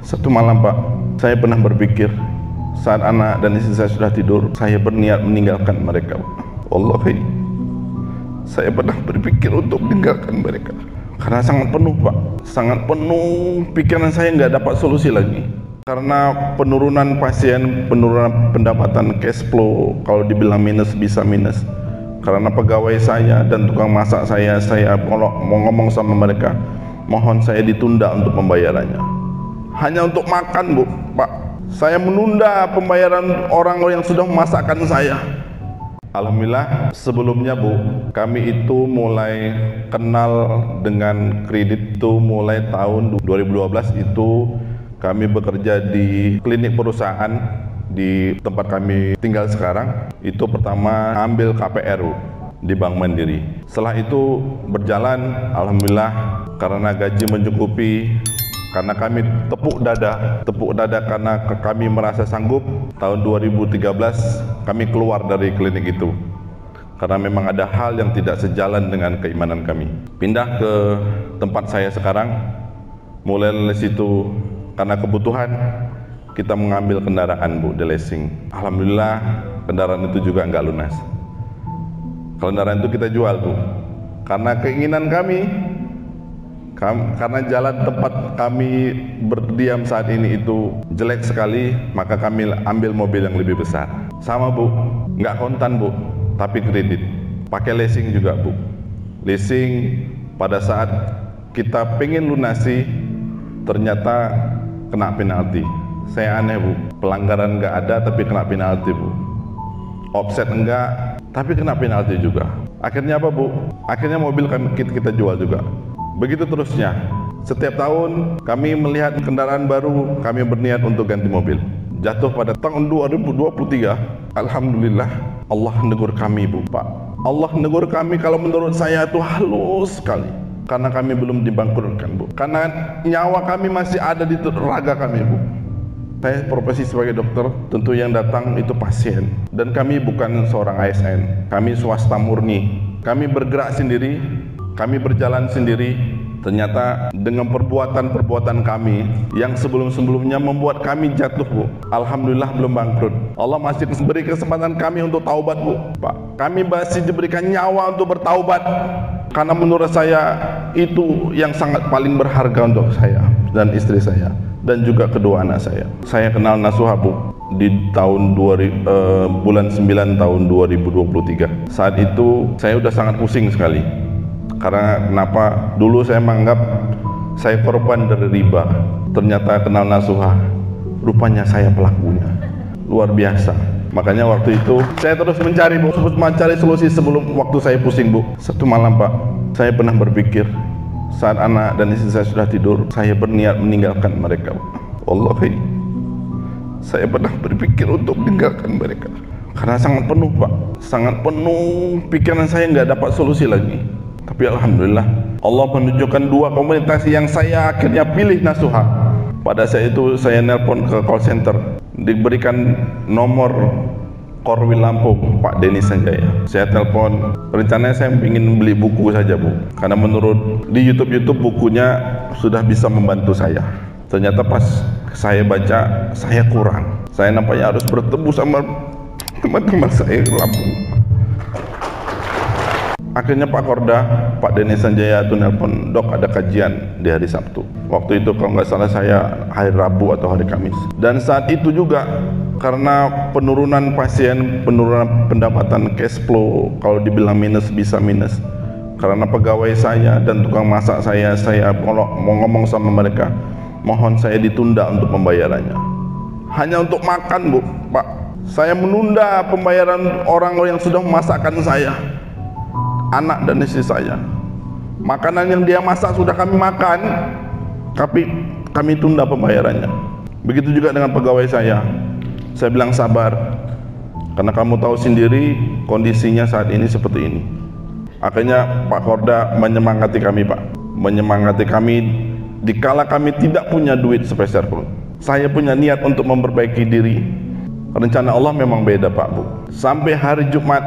Satu malam Pak, saya pernah berpikir saat anak dan istri saya sudah tidur, saya berniat meninggalkan mereka. Wallahi, saya pernah berpikir untuk meninggalkan mereka karena sangat penuh Pak, sangat penuh. Pikiran saya nggak dapat solusi lagi karena penurunan pasien, penurunan pendapatan, cash flow. Kalau dibilang minus bisa minus karena pegawai saya dan tukang masak saya mau ngomong sama mereka, mohon saya ditunda untuk pembayarannya. Hanya untuk makan Bu, Pak, saya menunda pembayaran orang yang sudah memasakkan saya. Alhamdulillah, sebelumnya Bu, kami itu mulai kenal dengan kredit itu mulai tahun 2012. Itu kami bekerja di klinik perusahaan di tempat kami tinggal sekarang. Itu pertama ambil KPR Bu, di Bank Mandiri. Setelah itu berjalan, alhamdulillah, karena gaji mencukupi, karena kami tepuk dada karena kami merasa sanggup. Tahun 2013 kami keluar dari klinik itu karena memang ada hal yang tidak sejalan dengan keimanan kami. Pindah ke tempat saya sekarang. Mulai dari situ karena kebutuhan kita mengambil kendaraan Bu, di leasing. Alhamdulillah kendaraan itu juga nggak lunas. Kendaraan itu kita jual Bu karena keinginan kami. Karena jalan tempat kami berdiam saat ini itu jelek sekali, maka kami ambil mobil yang lebih besar. Sama Bu, nggak kontan Bu, tapi kredit. Pakai leasing juga Bu. Leasing pada saat kita pengen lunasi, ternyata kena penalti. Saya aneh Bu, pelanggaran nggak ada tapi kena penalti Bu. Offset enggak, tapi kena penalti juga. Akhirnya apa Bu? Akhirnya mobil kita jual juga. Begitu terusnya. Setiap tahun kami melihat kendaraan baru, kami berniat untuk ganti mobil. Jatuh pada tahun 2023. Alhamdulillah, Allah negur kami Bu, Pak. Allah negur kami, kalau menurut saya itu halus sekali. Karena kami belum dibangkrutkan Bu. Karena nyawa kami masih ada di raga kami Bu. Saya profesi sebagai dokter, tentu yang datang itu pasien. Dan kami bukan seorang ASN, kami swasta murni. Kami bergerak sendiri, kami berjalan sendiri. Ternyata dengan perbuatan kami yang sebelum-sebelumnya membuat kami jatuh Bu, alhamdulillah belum bangkrut. Allah masih beri kesempatan kami untuk taubat Bu, Pak. Kami masih diberikan nyawa untuk bertaubat. Karena menurut saya itu yang sangat paling berharga untuk saya dan istri saya dan juga kedua anak saya. Saya kenal Nasuha Bu di tahun bulan 9 tahun 2023. Saat itu saya udah sangat pusing sekali. Karena kenapa? Dulu saya menganggap saya korban dari riba. Ternyata kenal Nasuha, rupanya saya pelakunya. Luar biasa. Makanya waktu itu saya terus mencari solusi sebelum waktu saya pusing Bu. Satu malam Pak, saya pernah berpikir saat anak dan istri saya sudah tidur, saya berniat meninggalkan mereka. Wallahi, saya pernah berpikir untuk meninggalkan mereka karena sangat penuh Pak, sangat penuh. Pikiran saya nggak dapat solusi lagi. Tapi alhamdulillah Allah menunjukkan dua komunitas yang saya akhirnya pilih Nasuha. Pada saat itu saya nelpon ke call center, diberikan nomor Korwil Lampung Pak Denny Sanjaya. Saya telepon, rencananya saya ingin beli buku saja Bu, karena menurut di YouTube bukunya sudah bisa membantu saya. Ternyata pas saya baca, saya kurang. Saya nampaknya harus bertemu sama teman-teman saya di Lampung. Akhirnya Pak Korda, Pak Denny Sanjaya itu nelpon, dok ada kajian di hari Sabtu. Waktu itu kalau nggak salah saya hari Rabu atau hari Kamis. Dan saat itu juga karena penurunan pasien, penurunan pendapatan, cash flow, kalau dibilang minus bisa minus. Karena pegawai saya dan tukang masak saya mau ngomong sama mereka, mohon saya ditunda untuk pembayarannya. Hanya untuk makan Bu, Pak. Saya menunda pembayaran orang yang sudah memasakkan saya. Anak dan istri saya, makanan yang dia masak sudah kami makan, tapi kami tunda pembayarannya. Begitu juga dengan pegawai saya bilang sabar, karena kamu tahu sendiri kondisinya saat ini seperti ini. Akhirnya Pak Korda menyemangati kami Pak, menyemangati kami dikala kami tidak punya duit sepeser pun. Saya punya niat untuk memperbaiki diri. Rencana Allah memang beda Pak Bu. Sampai hari Jumat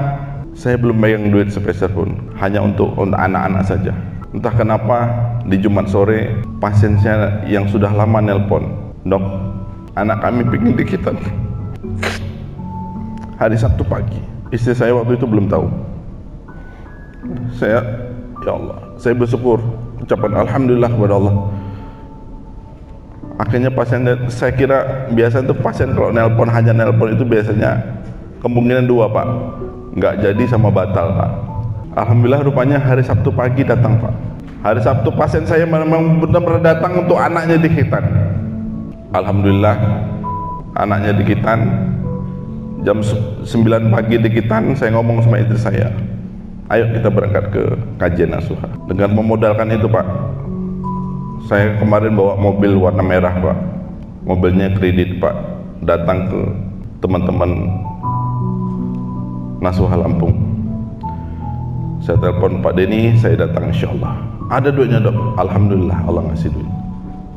saya belum megang duit sepeser pun, hanya untuk anak-anak saja. Entah kenapa di Jumat sore pasien saya yang sudah lama nelpon, Dok, anak kami pingin dikitan. Hari Sabtu pagi, istri saya waktu itu belum tahu. Saya, ya Allah, saya bersyukur, ucapan alhamdulillah kepada Allah. Akhirnya pasien, saya kira biasa itu pasien kalau nelpon hanya nelpon itu biasanya kemungkinan dua Pak, nggak jadi sama batal Pak. Alhamdulillah rupanya hari Sabtu pagi datang Pak. Hari Sabtu pasien saya memang benar-benar datang untuk anaknya dikitan. Alhamdulillah anaknya dikitan. Jam 9 pagi dikitan, saya ngomong sama istri saya, ayo kita berangkat ke kajian nasuha. Dengan memodalkan itu Pak, saya kemarin bawa mobil warna merah Pak, mobilnya kredit Pak, datang ke teman-teman Nasuha Lampung. Saya telepon Pak Denny, saya datang insyaallah. Ada duitnya Dok, alhamdulillah Allah ngasih duit,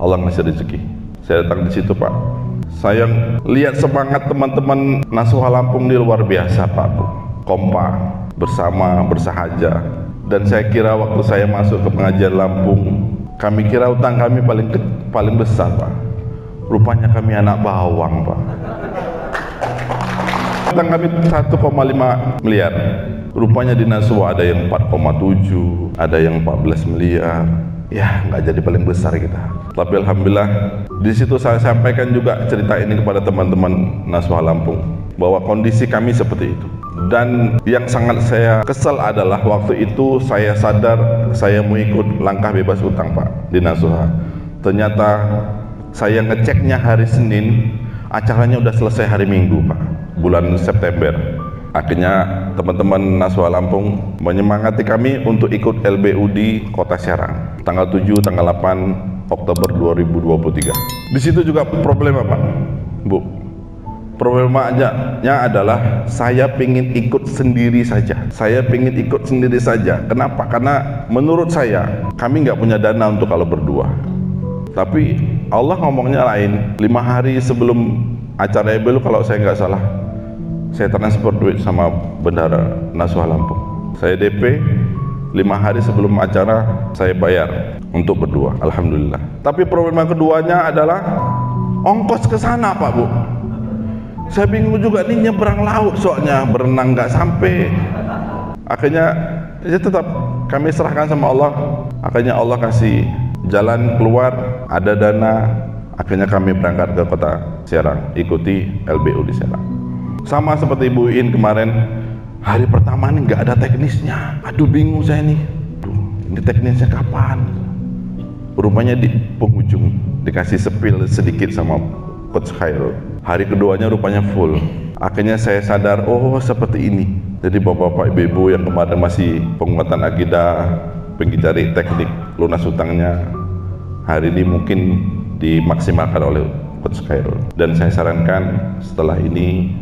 Allah ngasih rezeki. Saya datang di situ Pak. Saya lihat semangat teman-teman Nasuha Lampung di luar biasa Pak Bu. Kompak, bersama, bersahaja. Dan saya kira waktu saya masuk ke pengajian Lampung, kami kira utang kami paling besar Pak. Rupanya kami anak bawang Pak. Utang kami 1,5 miliar. Rupanya di Nasuha ada yang 4,7, ada yang 14 miliar. Ya nggak jadi paling besar kita. Tapi alhamdulillah di situ saya sampaikan juga cerita ini kepada teman-teman Nasuha Lampung bahwa kondisi kami seperti itu. Dan yang sangat saya kesal adalah waktu itu saya sadar saya mau ikut langkah bebas utang Pak di Nasuha. Ternyata saya ngeceknya hari Senin, acaranya udah selesai hari Minggu Pak, bulan September. Akhirnya teman-teman Nasuha Lampung menyemangati kami untuk ikut LBU di Kota Serang tanggal 7, tanggal 8 Oktober 2023. Di situ juga problema Pak, Bu. Problemanya adalah saya ingin ikut sendiri saja. Saya ingin ikut sendiri saja. Kenapa? Karena menurut saya kami nggak punya dana untuk kalau berdua. Tapi Allah ngomongnya lain. 5 hari sebelum acara LBU kalau saya nggak salah, saya transfer duit sama bendahara Nasuha Lampung. Saya DP 5 hari sebelum acara saya bayar untuk berdua, alhamdulillah. Tapi problema keduanya adalah ongkos ke sana Pak Bu. Saya bingung juga nih, nyebrang laut soalnya, berenang nggak sampai. Akhirnya ya tetap kami serahkan sama Allah. Akhirnya Allah kasih jalan keluar, ada dana. Akhirnya kami berangkat ke Kota Serang, ikuti LBU di Serang. Sama seperti Ibu In kemarin, hari pertama ini nggak ada teknisnya. Aduh bingung saya nih, ini teknisnya kapan? Rupanya di penghujung dikasih sepil sedikit sama Coach Khairul. Hari keduanya rupanya full. Akhirnya saya sadar, oh seperti ini. Jadi bapak-bapak ibu-ibu yang kemarin masih penguatan akidah, pengen cari teknik lunas hutangnya, hari ini mungkin dimaksimalkan oleh Coach Khairul. Dan saya sarankan setelah ini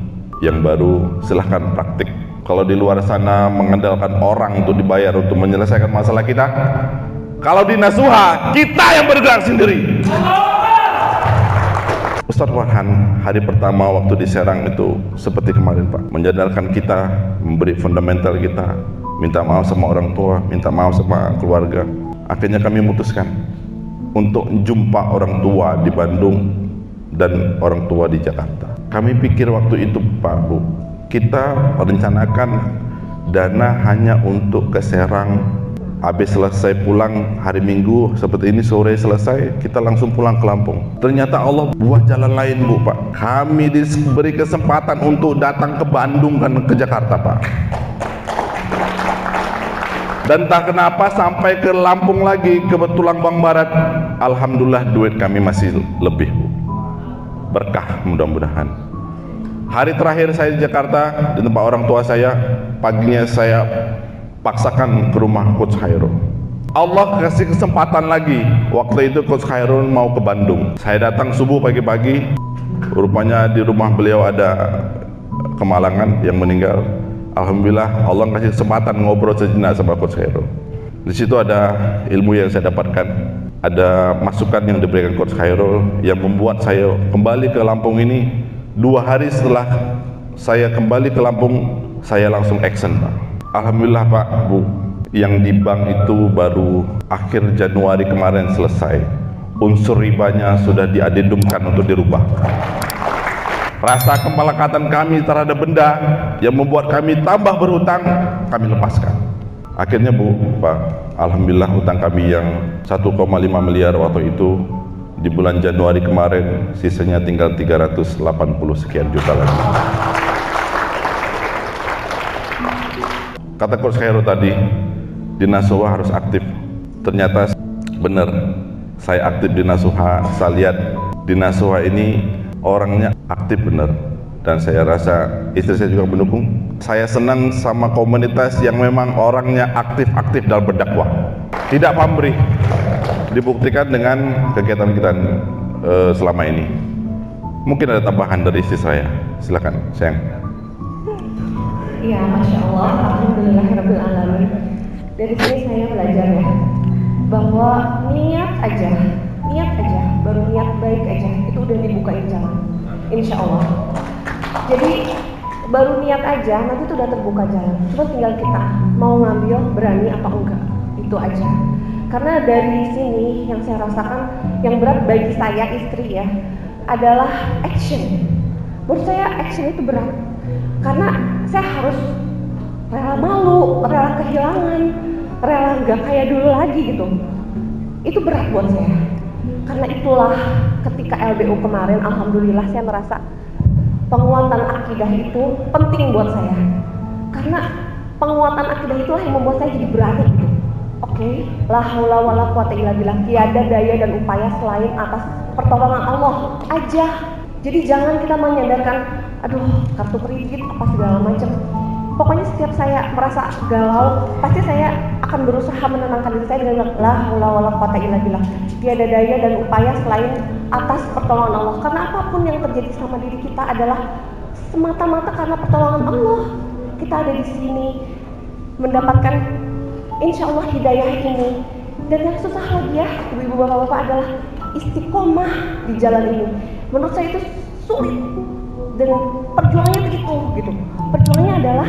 yang baru silahkan praktik. Kalau di luar sana mengandalkan orang untuk dibayar untuk menyelesaikan masalah kita, kalau di Nasuha kita yang bergerak sendiri. Ustaz Farhan hari pertama waktu di Serang itu seperti kemarin Pak, menyadarkan kita, memberi fundamental kita, minta maaf sama orang tua, minta maaf sama keluarga. Akhirnya kami memutuskan untuk jumpa orang tua di Bandung dan orang tua di Jakarta. Kami pikir waktu itu Pak Bu, kita rencanakan dana hanya untuk ke Serang. Habis selesai pulang hari Minggu seperti ini, sore selesai kita langsung pulang ke Lampung. Ternyata Allah buat jalan lain Bu Pak. Kami diberi kesempatan untuk datang ke Bandung dan ke Jakarta Pak. Dan tak kenapa sampai ke Lampung lagi, ke Tulang Bang Barat, alhamdulillah duit kami masih lebih Bu. Berkah mudah-mudahan. Hari terakhir saya di Jakarta di tempat orang tua saya, paginya saya paksakan ke rumah Coach Khairul. Allah kasih kesempatan lagi. Waktu itu Coach Khairul mau ke Bandung. Saya datang subuh pagi-pagi. Rupanya di rumah beliau ada kemalangan yang meninggal. Alhamdulillah Allah kasih kesempatan ngobrol sejenak sama Coach Khairul. Di situ ada ilmu yang saya dapatkan. Ada masukan yang diberikan Coach Khairul yang membuat saya kembali ke Lampung ini. 2 hari setelah saya kembali ke Lampung, saya langsung action Pak. Alhamdulillah Pak Bu, yang di bank itu baru akhir Januari kemarin selesai. unsur ribanya sudah diadendumkan untuk dirubah. Rasa kemelekatan kami terhadap benda yang membuat kami tambah berhutang, kami lepaskan. Akhirnya Bu, Pak, alhamdulillah hutang kami yang 1,5 miliar waktu itu di bulan Januari kemarin sisanya tinggal 380 sekian juta lagi. Kata Coach Khairul tadi, di Nasuha harus aktif. Ternyata benar, saya aktif di Nasuha. Saya lihat di Nasuha ini orangnya aktif benar, dan saya rasa istri saya juga mendukung. Saya senang sama komunitas yang memang orangnya aktif-aktif dalam berdakwah, tidak pamrih. Dibuktikan dengan kegiatan kita selama ini. Mungkin ada tambahan dari istri saya, silakan sayang. Iya, Masya Allah, Alhamdulillahirrahmanirrahim. Dari sini saya belajar ya, bahwa niat aja, baru niat baik aja, itu udah dibukain jalan, insya Allah. Jadi baru niat aja, nanti itu udah terbuka jalan. Cuma tinggal kita mau ngambil, berani apa enggak, itu aja. Karena dari sini yang saya rasakan, yang berat bagi saya istri ya, adalah action. Menurut saya action itu berat. Karena saya harus rela malu, rela kehilangan, rela nggak kayak dulu lagi gitu. Itu berat buat saya. Karena itulah ketika LBU kemarin, alhamdulillah saya merasa penguatan akidah itu penting buat saya. Karena penguatan akidah itulah yang membuat saya jadi berani gitu. Oke, la haula wala quwata illa billah, tiada daya dan upaya selain atas pertolongan Allah aja. Jadi jangan kita menyandarkan, aduh kartu kredit apa segala macam. Pokoknya setiap saya merasa galau, pasti saya akan berusaha menenangkan diri saya dengan la haula wala quwata illa billah, tiada daya dan upaya selain atas pertolongan Allah. Karena apapun yang terjadi sama diri kita adalah semata-mata karena pertolongan Allah. Kita ada di sini mendapatkan insya Allah hidayah ini. Dan yang susah lagi ya, ibu-ibu bapak-bapak, adalah istiqomah di jalan ini. Menurut saya itu sulit, dan perjuangannya begitu gitu. Perjuangannya adalah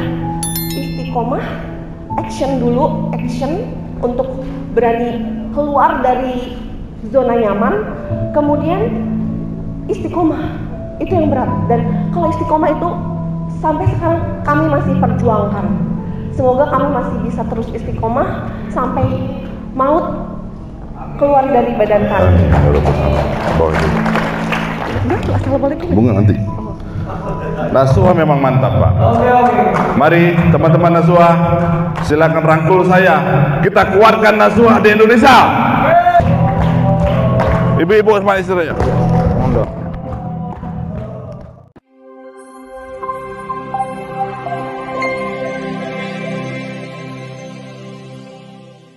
istiqomah, action dulu, action untuk berani keluar dari zona nyaman, kemudian istiqomah, itu yang berat. Dan kalau istiqomah itu sampai sekarang kami masih perjuangkan. Semoga kami masih bisa terus istiqomah sampai maut keluar dari badan kami. Assalamualaikum. Bunga nanti. Nasuha memang mantap Pak. Mari teman-teman Nasuha, silakan rangkul saya. Kita kuatkan Nasuha di Indonesia. Ibu-ibu sama istrinya.